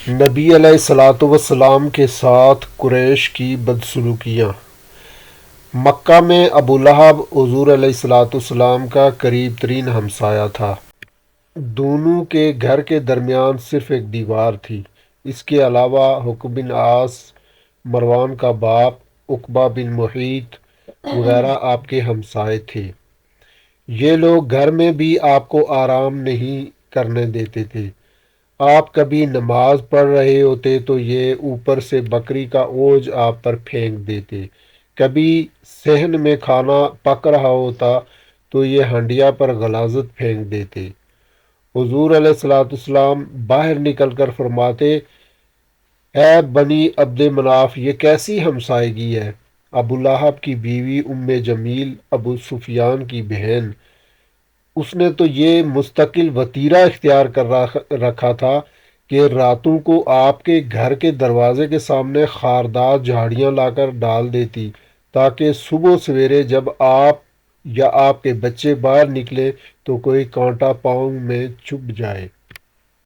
نبی علیہ الصلوۃ والسلام کے ساتھ قریش کی بدسلوکیاں۔ مکہ میں ابو لہب حضور علیہ الصلوۃ والسلام کا قریب ترین ہمسایہ تھا۔ دونوں کے گھر کے درمیان صرف ایک دیوار تھی۔ اس کے علاوہ حکم بن عاص، مروان کا باپ، عقبہ بن محیط وغیرہ آپ کے ہمسائے تھے۔ یہ لوگ گھر میں بھی آپ کو آرام نہیں کرنے دیتے تھے۔ آپ کبھی نماز پڑھ رہے ہوتے تو یہ اوپر سے بکری کا اوج آپ پر پھینک دیتے، کبھی صحن میں کھانا پک رہا ہوتا تو یہ ہنڈیا پر غلاظت پھینک دیتے۔ حضور علیہ الصلوۃ والسلام باہر نکل کر فرماتے، اے بنی عبد مناف، یہ کیسی ہمسائیگی ہے؟ ابو لہب کی بیوی ام جمیل، ابو سفیان کی بہن، اس نے تو یہ مستقل وتیرہ اختیار کر رکھا تھا کہ راتوں کو آپ کے گھر کے دروازے کے سامنے خاردار جھاڑیاں لا کر ڈال دیتی تاکہ صبح سویرے جب آپ یا آپ کے بچے باہر نکلے تو کوئی کانٹا پاؤں میں چبھ جائے۔